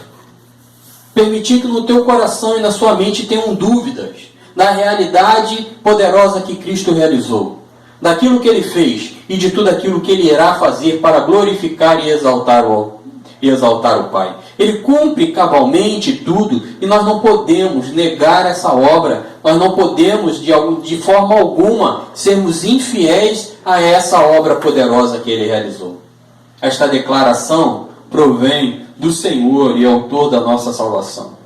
Permitir que no teu coração e na sua mente tenham dúvidas da realidade poderosa que Cristo realizou, daquilo que Ele fez e de tudo aquilo que Ele irá fazer para glorificar e exaltar o Pai. Ele cumpre cabalmente tudo e nós não podemos negar essa obra, nós não podemos de forma alguma sermos infiéis a essa obra poderosa que Ele realizou. Esta declaração provém do Senhor e autor da nossa salvação.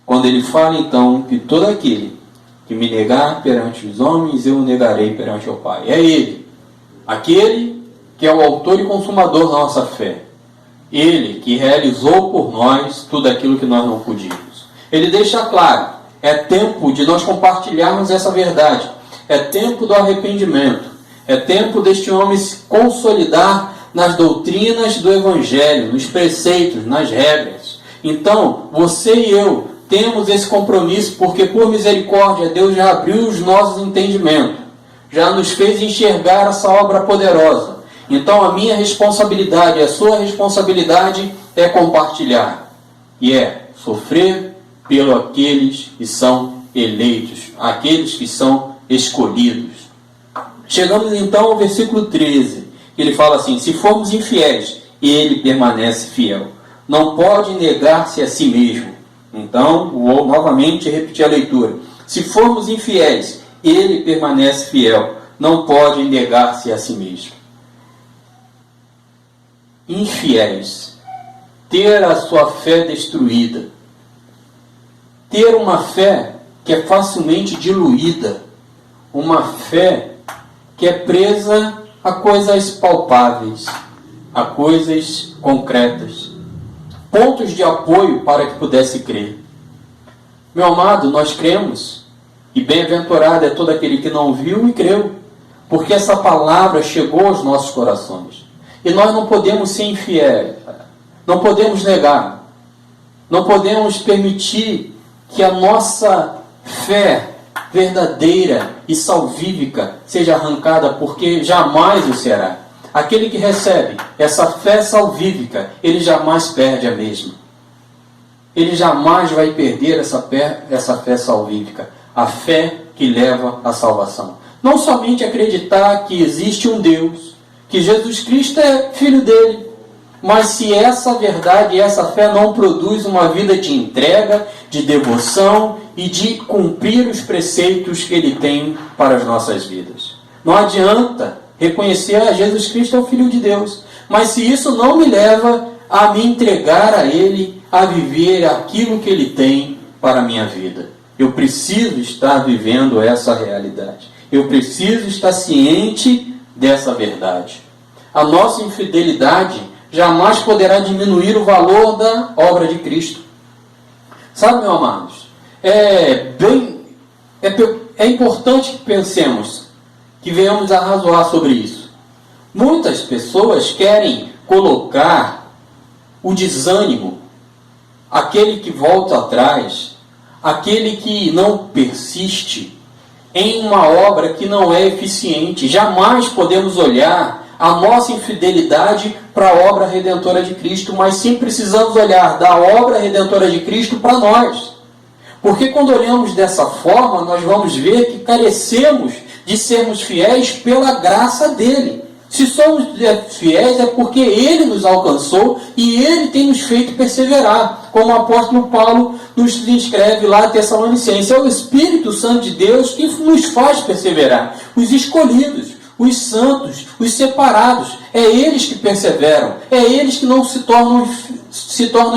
Quando ele fala então que todo aquele que me negar perante os homens, eu o negarei perante o Pai. É Ele, aquele que é o autor e consumador da nossa fé. Ele que realizou por nós tudo aquilo que nós não podíamos. Ele deixa claro, é tempo de nós compartilharmos essa verdade. É tempo do arrependimento. É tempo deste homem se consolidar nas doutrinas do Evangelho, nos preceitos, nas regras. Então, você e eu temos esse compromisso, porque por misericórdia Deus já abriu os nossos entendimentos, já nos fez enxergar essa obra poderosa. Então a minha responsabilidade, a sua responsabilidade é compartilhar, e é sofrer pelo aqueles que são eleitos, aqueles que são escolhidos. Chegamos então ao versículo 13, que ele fala assim: se formos infiéis, ele permanece fiel, não pode negar-se a si mesmo. Então, vou novamente repetir a leitura. Se formos infiéis, ele permanece fiel, não pode negar-se a si mesmo. Infiéis, ter a sua fé destruída, ter uma fé que é facilmente diluída, uma fé que é presa a coisas palpáveis, a coisas concretas, pontos de apoio para que pudesse crer. Meu amado, nós cremos, e bem-aventurado é todo aquele que não viu e creu, porque essa palavra chegou aos nossos corações. E nós não podemos ser infiéis, não podemos negar, não podemos permitir que a nossa fé verdadeira e salvífica seja arrancada, porque jamais o será. Aquele que recebe essa fé salvífica, ele jamais perde a mesma. Ele jamais vai perder essa fé salvífica, a fé que leva à salvação. Não somente acreditar que existe um Deus, que Jesus Cristo é filho dele, mas se essa verdade e essa fé não produz uma vida de entrega, de devoção e de cumprir os preceitos que ele tem para as nossas vidas. Não adianta reconhecer a Jesus Cristo é o Filho de Deus, mas se isso não me leva a me entregar a Ele, a viver aquilo que Ele tem para a minha vida. Eu preciso estar vivendo essa realidade. Eu preciso estar ciente dessa verdade. A nossa infidelidade jamais poderá diminuir o valor da obra de Cristo. Sabe, meus amados, é importante que pensemos, que venhamos a razoar sobre isso. Muitas pessoas querem colocar o desânimo, aquele que volta atrás, aquele que não persiste, em uma obra que não é eficiente. Jamais podemos olhar a nossa infidelidade para a obra redentora de Cristo, mas sim precisamos olhar da obra redentora de Cristo para nós. Porque quando olhamos dessa forma, nós vamos ver que carecemos de sermos fiéis pela graça dele. Se somos fiéis é porque ele nos alcançou e ele tem nos feito perseverar. Como o apóstolo Paulo nos escreve lá em Tessalonicenses, é o Espírito Santo de Deus que nos faz perseverar. Os escolhidos, os santos, os separados, é eles que perseveram, é eles que não se tornam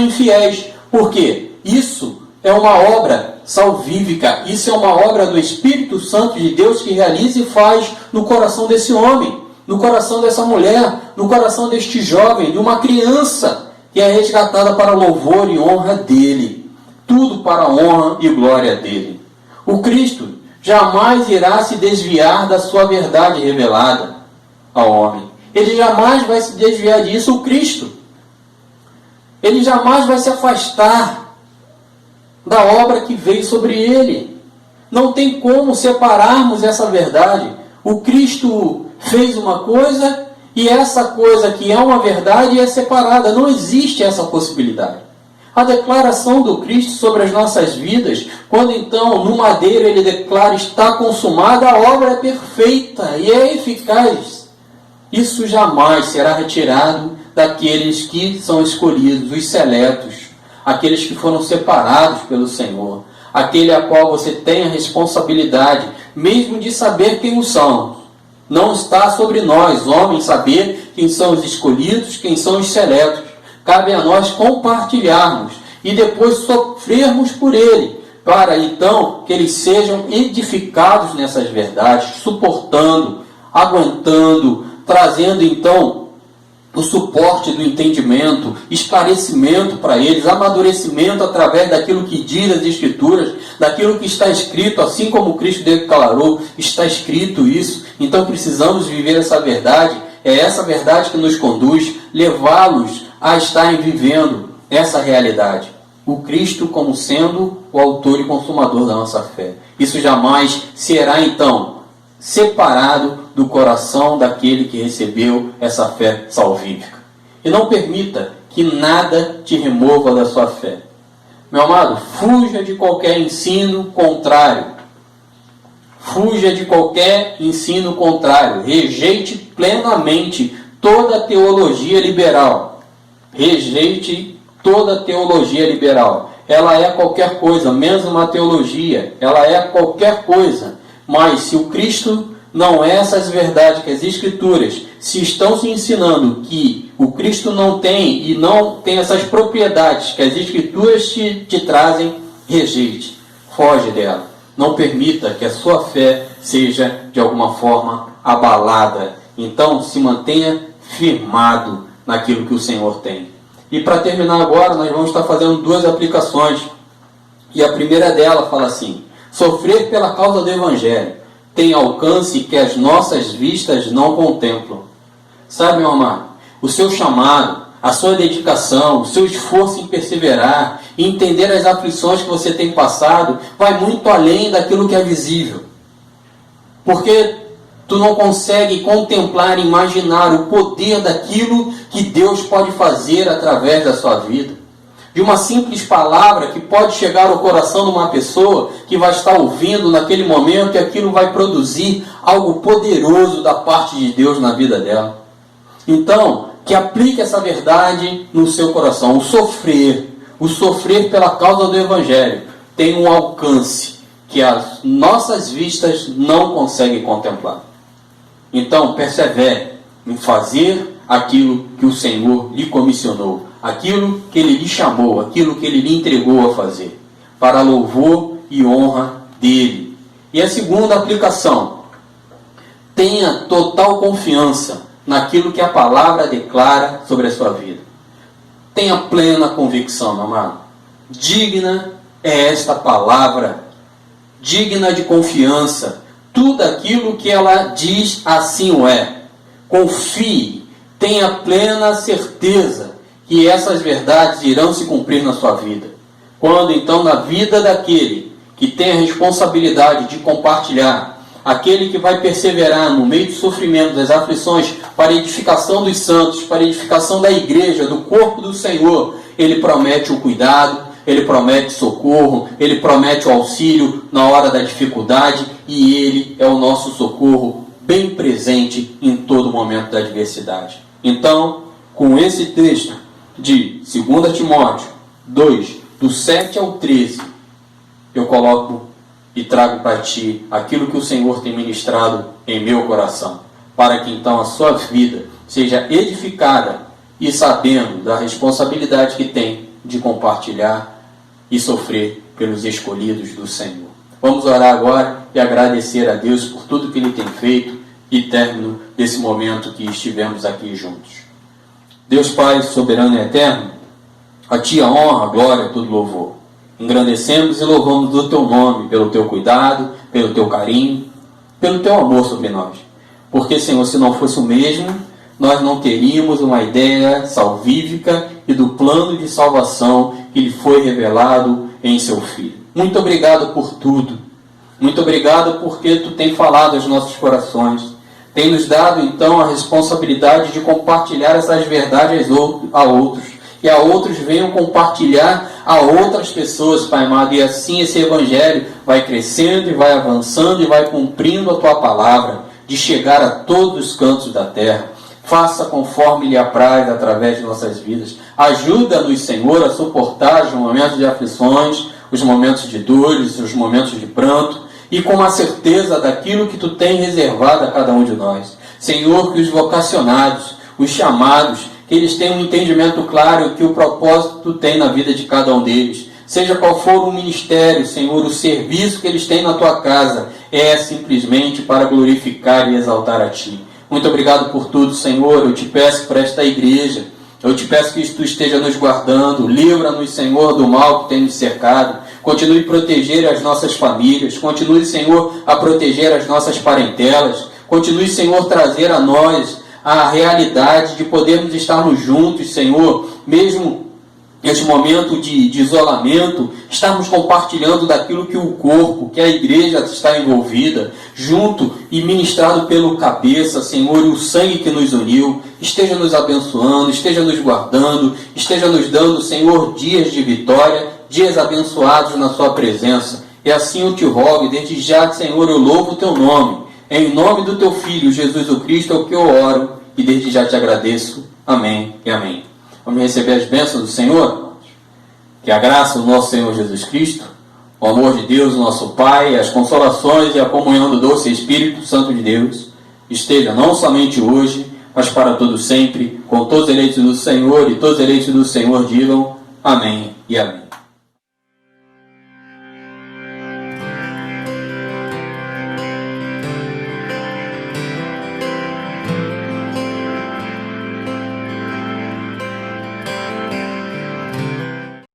infiéis. Por quê? Isso é uma obra salvífica, isso é uma obra do Espírito Santo de Deus que realiza e faz no coração desse homem, no coração dessa mulher, no coração deste jovem, de uma criança que é resgatada para louvor e honra dele. Tudo para a honra e glória dele. O Cristo jamais irá se desviar da sua verdade revelada ao homem. Ele jamais vai se desviar disso, o Cristo. Ele jamais vai se afastar da obra que veio sobre ele. Não tem como separarmos essa verdade. O Cristo fez uma coisa e essa coisa que é uma verdade é separada. Não existe essa possibilidade. A declaração do Cristo sobre as nossas vidas, quando então no madeiro ele declara está consumada, a obra é perfeita e é eficaz. Isso jamais será retirado daqueles que são escolhidos, os seletos, aqueles que foram separados pelo Senhor, aquele a qual você tem a responsabilidade, mesmo de saber quem são. Não está sobre nós, homens, saber quem são os escolhidos, quem são os seletos. Cabe a nós compartilharmos e depois sofrermos por ele, para então que eles sejam edificados nessas verdades, suportando, aguentando, trazendo então o suporte do entendimento, esclarecimento para eles, amadurecimento através daquilo que diz as Escrituras, daquilo que está escrito, assim como Cristo declarou, está escrito isso. Então precisamos viver essa verdade, é essa verdade que nos conduz, levá-los a estarem vivendo essa realidade. O Cristo como sendo o autor e consumador da nossa fé. Isso jamais será então separado do coração daquele que recebeu essa fé salvífica. E não permita que nada te remova da sua fé. Meu amado, fuja de qualquer ensino contrário. Fuja de qualquer ensino contrário. Rejeite plenamente toda teologia liberal. Rejeite toda teologia liberal. Ela é qualquer coisa, menos uma teologia. Ela é qualquer coisa. Mas se o Cristo não é essas verdades que as Escrituras se estão se ensinando que o Cristo não tem e não tem essas propriedades que as Escrituras te trazem, rejeite, foge dela. Não permita que a sua fé seja de alguma forma abalada. Então se mantenha firmado naquilo que o Senhor tem. E para terminar agora, nós vamos estar fazendo 2 aplicações. E a primeira dela fala assim: sofrer pela causa do Evangelho tem alcance que as nossas vistas não contemplam. Sabe, meu amado, o seu chamado, a sua dedicação, o seu esforço em perseverar, em entender as aflições que você tem passado, vai muito além daquilo que é visível. Porque tu não consegue contemplar e imaginar o poder daquilo que Deus pode fazer através da sua vida. De uma simples palavra que pode chegar ao coração de uma pessoa que vai estar ouvindo naquele momento, e aquilo vai produzir algo poderoso da parte de Deus na vida dela. Então, que aplique essa verdade no seu coração. O sofrer pela causa do Evangelho tem um alcance que as nossas vistas não conseguem contemplar. Então, persevere em fazer aquilo que o Senhor lhe comissionou, aquilo que Ele lhe chamou, aquilo que Ele lhe entregou a fazer, para louvor e honra dele. E a segunda aplicação: tenha total confiança naquilo que a palavra declara sobre a sua vida. Tenha plena convicção, meu amado. Digna é esta palavra, digna de confiança. Tudo aquilo que ela diz, assim o é. Confie, tenha plena certeza que essas verdades irão se cumprir na sua vida. Quando então na vida daquele que tem a responsabilidade de compartilhar, aquele que vai perseverar no meio do sofrimento, das aflições, para a edificação dos santos, para a edificação da igreja, do corpo do Senhor, ele promete o cuidado, ele promete socorro, ele promete o auxílio na hora da dificuldade, e ele é o nosso socorro bem presente em todo momento da adversidade. Então, com esse texto de 2 Timóteo 2, do 7 ao 13, eu coloco e trago para ti aquilo que o Senhor tem ministrado em meu coração, para que então a sua vida seja edificada e sabendo da responsabilidade que tem de compartilhar e sofrer pelos escolhidos do Senhor. Vamos orar agora e agradecer a Deus por tudo que Ele tem feito e término desse momento que estivemos aqui juntos. Deus Pai, soberano e eterno, a Ti a honra, a glória, todo louvor. Engrandecemos e louvamos o Teu nome pelo Teu cuidado, pelo Teu carinho, pelo Teu amor sobre nós. Porque, Senhor, se não fosse o mesmo, nós não teríamos uma ideia salvífica e do plano de salvação que lhe foi revelado em Seu Filho. Muito obrigado por tudo. Muito obrigado porque Tu tem falado aos nossos corações. Tem nos dado, então, a responsabilidade de compartilhar essas verdades a outros. E a outros venham compartilhar a outras pessoas, Pai amado. E assim esse Evangelho vai crescendo e vai avançando e vai cumprindo a Tua palavra, de chegar a todos os cantos da terra. Faça conforme lhe apraz através de nossas vidas. Ajuda-nos, Senhor, a suportar os momentos de aflições, os momentos de dores, os momentos de pranto, e com a certeza daquilo que Tu tem reservado a cada um de nós. Senhor, que os vocacionados, os chamados, que eles tenham um entendimento claro que o propósito Tu tem na vida de cada um deles. Seja qual for o ministério, Senhor, o serviço que eles têm na Tua casa, é simplesmente para glorificar e exaltar a Ti. Muito obrigado por tudo, Senhor. Eu Te peço para esta igreja. Eu Te peço que Tu esteja nos guardando. Livra-nos, Senhor, do mal que tem nos cercado. Continue a proteger as nossas famílias. Continue, Senhor, a proteger as nossas parentelas. Continue, Senhor, trazer a nós a realidade de podermos estarmos juntos, Senhor, mesmo neste momento de isolamento, estarmos compartilhando daquilo que o corpo, que a igreja está envolvida, junto e ministrado pelo cabeça, Senhor, e o sangue que nos uniu, esteja nos abençoando, esteja nos guardando, esteja nos dando, Senhor, dias de vitória, dias abençoados na Sua presença. E assim eu Te rogo, e desde já, Senhor, eu louvo o Teu nome. Em nome do Teu Filho, Jesus o Cristo, é o que eu oro, e desde já Te agradeço. Amém e amém. Vamos receber as bênçãos do Senhor? Que a graça do nosso Senhor Jesus Cristo, o amor de Deus, nosso Pai, as consolações e a comunhão do doce Espírito Santo de Deus, esteja não somente hoje, mas para todo sempre, com todos os eleitos do Senhor, e todos os eleitos do Senhor digam amém e amém.